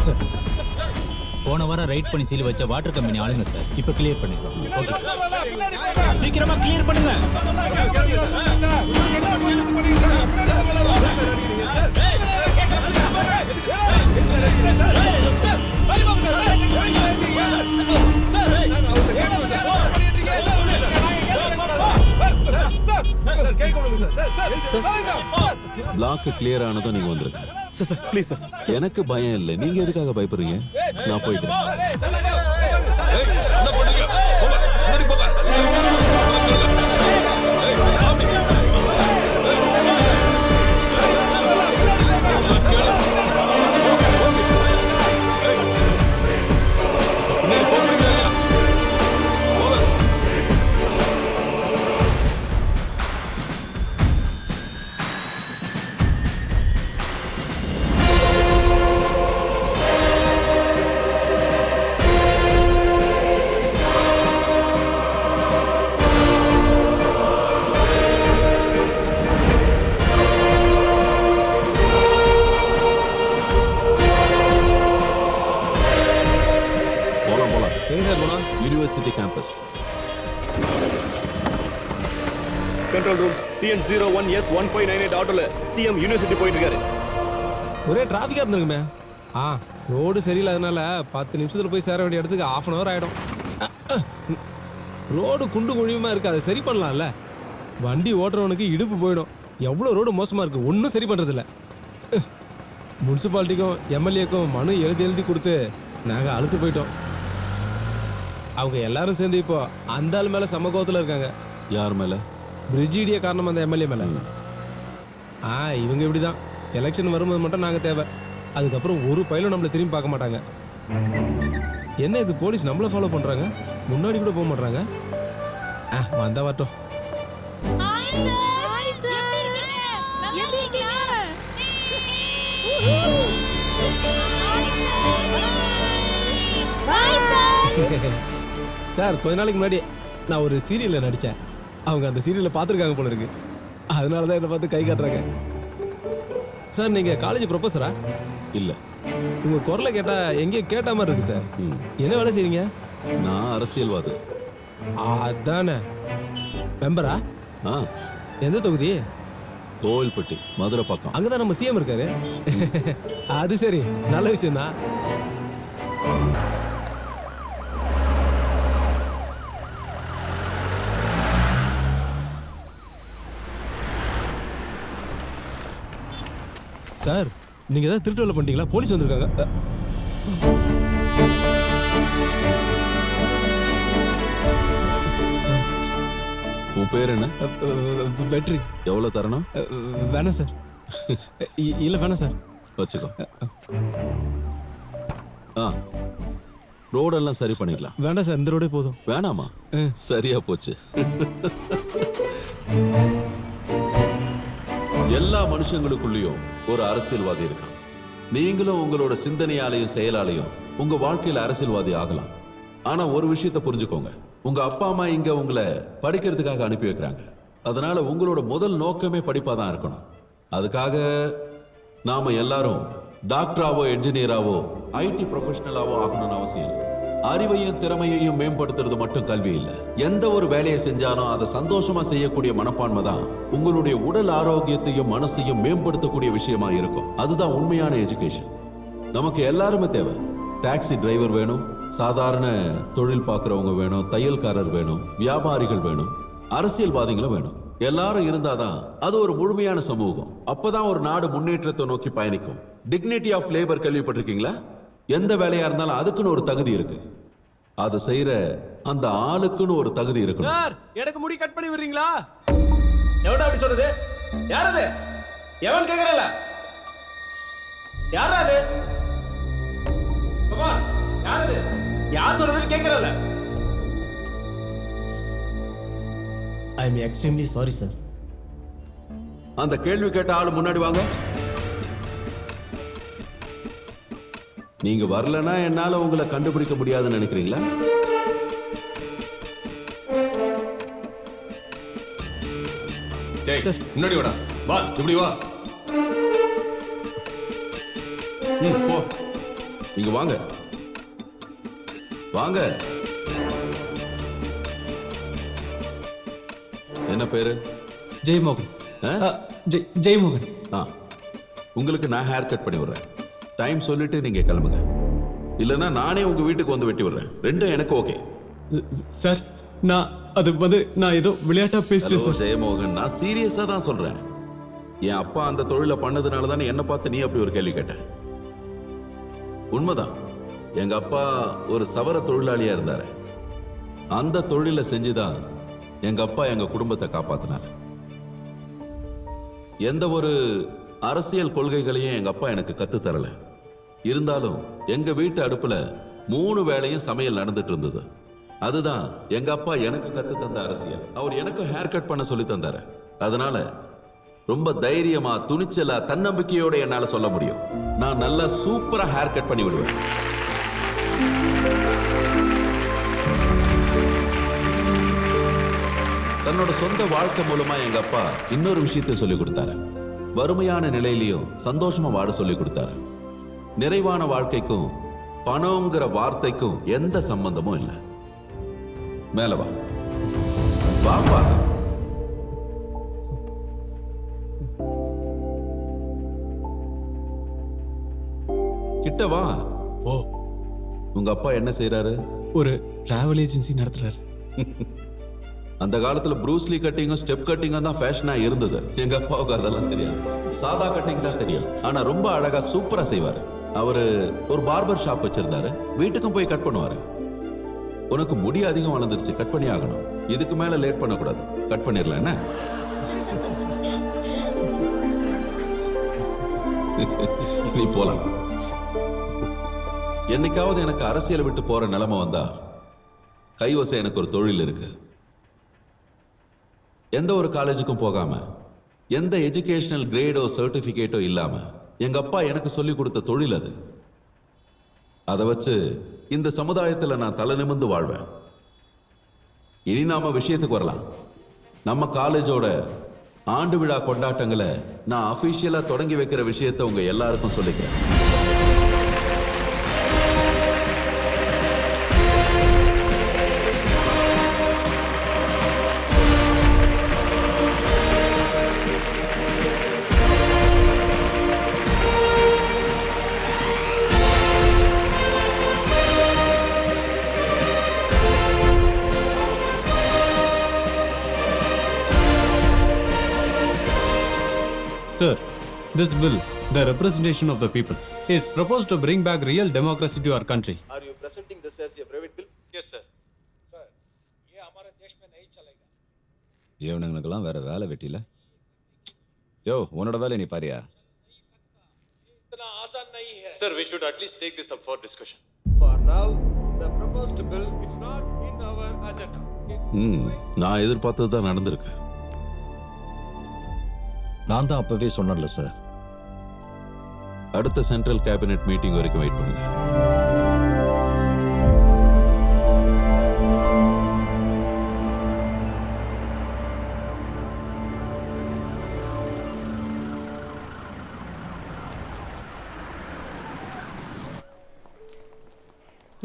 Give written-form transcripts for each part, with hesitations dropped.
Sir, போன வாரம் right பண்ணி சீல் வச்ச வாட்டர் கம்பெனி ஆளுங்க சார். இப்ப கிளியர் பண்ணிடுறோம். ஓகே சார், சீக்கிரமா கிளியர் பண்ணுங்க. பிளாக் கிளியர் ஆனதும் நீங்க வந்துருங்க. Sir sir please sir. எனக்கு பயம் இல்லை. நீங்க எதுக்காக பயப்படுறீங்க? நான் போயிட்டு university campus. Control room TN01S1598 ஆட்டோல சிஎம் யூனிவர்சிட்டி போயிட்டு இருக்காரு. ஒரே டிராஃபிக்கா இருந்திருக்குமே. ரோடு சரியில்லாதனால 10 நிமிஷத்துல போய் சேர வேண்டிய இடத்துக்கு 1/2 hour ஆயிடும். ரோடு குண்டு குழியுமா இருக்கு, அதை சரி பண்ணலாம்ல. வண்டி ஓட்டுறவனுக்கு இடுப்பு போயிடும். எவ்வளோ ரோடு மோசமா இருக்கு, ஒன்றும் சரி பண்றது இல்லை. முனிசிபாலிட்டிக்கும் எம்எல்ஏக்கும் மனு எழுதி கொடுத்து நாங்கள் அழுத்து போயிட்டோம். அவங்க எல்லாரும் சேர்ந்து இப்போ அந்த ஆள் மேல சமகோவத்தில் இருக்காங்க. யார் மேல? பிரிஜிடிய காரணம் அந்த எம்எல்ஏ மேல. இவங்க இப்படிதான். எலெக்ஷன் வரும்போது மட்டும் நாங்க தேவை, அதுக்கப்புறம் ஒரு பயிலும் நம்மளை திரும்பி பார்க்க மாட்டாங்க. என்ன இது, போலீஸ் நம்மள ஃபாலோ பண்றாங்க, முன்னாடி கூட போக மாட்டாங்க. வந்தா வரட்டும். சார், கொஞ்ச நாளைக்கு முன்னாடி நான் ஒரு சீரியல்ல நடிச்சேன். அவங்க அந்த சீரியல்ல பார்த்துருக்காங்க போல இருக்கு, அதனால தான் என்னை பார்த்து கை காட்டுறாங்க. சார், நீங்க காலேஜ் ப்ரொஃபஸரா? இல்ல. உங்க குரலை கேட்டா எங்கேயோ கேட்ட மாதிரி இருக்கு சார். என்ன வேலை செய்றீங்க? நான் அரசியல்வாதி. அதானே. மெம்பரா? எந்த தொகுதி? கோவில்பட்டி, மதுரை பக்கம். அங்கதான் நம்ம சிஎம் இருக்காரு. அது சரி, நல்ல விஷயம் தான். சார், நீங்க ஏதாவது திருட்டு வேலை பண்ணிட்டீங்களா? போலீஸ் வந்திருக்காங்க. உன் பேர் என்ன? பேட்டரி. எவ்வளவு தரணும்? வேணாம் சார். இல்ல வேணாம் சார். வச்சுக்கோ. ரோடெல்லாம் சரி பண்ணிக்கலாம். வேண்டாம் சார், இந்த ரோடே போதும். வேணாமா? சரியா போச்சு. எல்லா மனுஷங்களுக்குள்ளயும் ஒரு அரசியல்வாதி இருக்கான். நீங்களும் உங்களோட சிந்தனையாலையும் செயலாலையும் உங்க வாழ்க்கையில அரசியல்வாதி ஆகலாம். ஆனா ஒரு விஷயத்தை புரிஞ்சுக்கோங்க, உங்க அப்பா அம்மா இங்க உங்களை படிக்கிறதுக்காக அனுப்பி வைக்கிறாங்க. அதனால உங்களோட முதல் நோக்கமே படிப்பா தான் இருக்கணும். அதுக்காக நாம எல்லாரும் டாக்டராவோ என்ஜினியராவோ ஐடி ப்ரொஃபஷனலாவோ ஆகணும்னு அவசியம் இல்லை. அறிவையும் திறமையையும் மேம்படுத்துறது மட்டும் கல்வி இல்லை. எந்த ஒரு வேலையை செஞ்சாலும் அதை சந்தோஷமா செய்யக்கூடிய மனப்பான்மை தான் உங்களுடைய உடல் ஆரோக்கியத்தையும் மனசையும் மேம்படுத்தக்கூடிய விஷயமா இருக்கும். அதுதான் உண்மையான எஜுகேஷன். நமக்கு எல்லாருமே தேவை. டாக்ஸி டிரைவர் வேணும், சாதாரண தொழில் பார்க்கறவங்க வேணும், தையல்காரர் வேணும், வியாபாரிகள் வேணும், அரசியல்வாதிகளும் வேணும். எல்லாரும் இருந்தாதான் அது ஒரு முழுமையான சமூகம். அப்பதான் ஒரு நாடு முன்னேற்றத்தை நோக்கி பயணிக்கும். டிக்னிட்டி ஆஃப் லேபர் கேள்விப்பட்டிருக்கீங்களா? எந்த வேலையா இருந்தாலும் அதுக்குன்னு ஒரு தகுதி இருக்கு. அது செய்யற அந்த ஆளுக்குன்னு ஒரு தகுதி இருக்கு. சார், எனக்கு முடி கட் பண்ணி விடுறீங்களா? எவன்டா அப்படி சொல்றது? யார் அது? எவன் கேக்குறல? யார் அது? கமான், யார் அது? யார் சொல்றதுன்னு கேக்குறல? ஐ அம் எக்ஸ்ட்ரீம்லி சாரி சார். அந்த கேள்வி கேட்ட ஆளு முன்னாடி வாங்க. நீங்க வரலன்னா என்னால உங்களை கண்டுபிடிக்க முடியாதுன்னு நினைக்கிறீங்களா? முன்னாடி வாடா. வா, இப்படி வா. போ. நீங்க வாங்க வாங்க. என்ன பேரு? ஜெய்மோகன். ஆ? ஜெய்மோகன். ஆ, உங்களுக்கு நான் ஹேர் கட் பண்ணி விடுறேன். டைம் சொல்லிட்டு நீங்க கிளம்புங்க. இல்லைன்னா நானே உங்க வீட்டுக்கு வந்து வெட்டி விடுறேன். ரெண்டும் எனக்கு ஓகே. சார் நான் ஏதோ விளையாட்டா பேசிட்டேன் ஹலோ சார். ஜெயமோகன், நான் சீரியஸா தான் சொல்றேன். என் அப்பா அந்த தொழிலை பண்ணதுனால தானே என்ன பார்த்து நீ அப்படி ஒரு கேள்வி கேட்ட. உண்மைதான், எங்க அப்பா ஒரு சவர தொழிலாளியா இருந்தாரு. அந்த தொழிலை செஞ்சுதான் எங்க அப்பா எங்க குடும்பத்தை காப்பாத்தினாரு. எந்த ஒரு அரசியல் கொள்கைகளையும் எங்க அப்பா எனக்கு கத்து தரல. இருந்தாலும் எங்க வீட்டு அடுப்புல 3 வேளையும் சமையல் நடந்துட்டு இருந்தது. அதுதான் எங்க அப்பா எனக்கு கத்து தந்த அரசியல். அவர் எனக்கு ஹேர் கட் பண்ண சொல்லி தந்தாரு. அதனால ரொம்ப தைரியமா, துணிச்சலா, தன்னம்பிக்கையோட என்னால சொல்ல முடியும், நான் நல்லா சூப்பரா ஹேர் கட் பண்ணி விடுவேன். தன்னோட சொந்த வாழ்க்கை மூலமா எங்க அப்பா இன்னொரு விஷயத்தை சொல்லி கொடுத்தாரு. வறுமையான நிலையிலையும் சந்தோஷமா வாழ சொல்லி கொடுத்தாரு. நிறைவான வாழ்க்கைக்கும் பணங்கிற வார்த்தைக்கும் எந்த சம்பந்தமும் இல்லை. மேல வா வாப்பா. கிட்ட வா. ஓ, உங்க அப்பா என்ன செய்யறாரு? ஒரு டிராவல் ஏஜென்சி நடத்துறாரு. அந்த காலத்துல ப்ரூஸ்லி கட்டிங்கும் ஸ்டெப் கட்டிங்கும் தான் ஃபேஷனா இருந்தது. எங்க அப்பாவுக்கு அதெல்லாம் தெரியாது. சாதா கட்டிங் தான் தெரியும். ஆனா ரொம்ப அழகா சூப்பரா செய்வாரு. அவரு ஒரு பார்பர் ஷாப் வச்சிருந்தாரு. வீட்டுக்கும் போய் கட் பண்ணுவாரு. உனக்கு முடி அதிகம் வளர்ந்துருச்சு, கட் பண்ணி ஆகணும். இதுக்கு மேல லேட் பண்ணக்கூடாது. கட் பண்ணிடலாம் என்ன? நீ போலாம். என்னைக்காவது எனக்கு அரசியல் விட்டு போற நிலைமை வந்தா, கைவசம் எனக்கு ஒரு தொழில் இருக்கு. எந்த ஒரு காலேஜுக்கும் போகாம, எந்த எஜுகேஷனல் கிரேடோ சர்டிபிகேட்டோ இல்லாம எங்க அப்பா எனக்கு சொல்லி கொடுத்த தொழில் அது. அதை வச்சு இந்த சமுதாயத்தில் நான் தலை நிமிர்ந்து வாழ்வேன். இனி நாம விஷயத்துக்கு வரலாம். நம்ம காலேஜோட ஆண்டு விழா கொண்டாட்டங்களை நான் அபிஷியலா தொடங்கி வைக்கிற விஷயத்தை உங்க எல்லாருக்கும் சொல்லிக்கிறேன். Sir, this bill, the representation of the people, is proposed to bring back real democracy to our country. Are you presenting this as a private bill? Yes, sir. இவனுங்களுக்கெல்லாம் வேற வேலை வெட்டில. யோ, உன்னோட வேலை நீ பாரியா? Sir, we should at least take this up for discussion. For now, the proposed bill is not in our agenda. நான் எதிர்பார்த்தது தான் நடந்திருக்கு. நான் தான் அப்பவே சொன்னேன்ல சார். அடுத்த சென்ட்ரல் கேபினெட் மீட்டிங் வரைக்கும் வெயிட் பண்ணுங்க.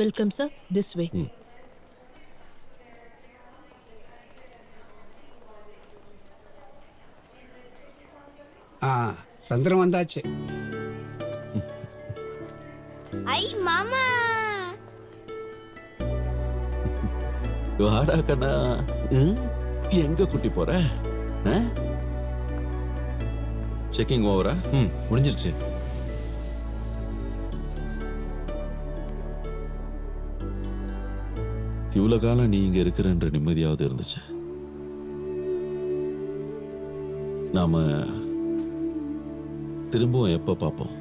Welcome, sir. This way. சந்திரன் வந்தாச்சு. ஐ மாமா. வாடா கண்ணா. எங்க குட்டி போற? செக்கிங் ஓவரா? முடிஞ்சிருச்சு. இவ்வளவு காலம் நீ இங்க இருக்கிறன்ற நிம்மதியாவது இருந்துச்சு. நாம திரும்பவும் எப்ப பார்ப்போம்?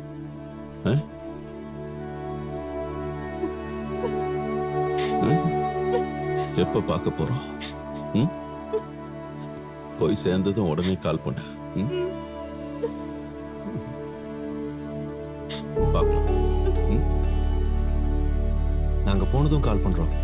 எப்ப பார்க்க போறோம்? போய் சேர்ந்ததும் உடனே கால் பண்ண. நாங்க போனதும் கால் பண்றோம்.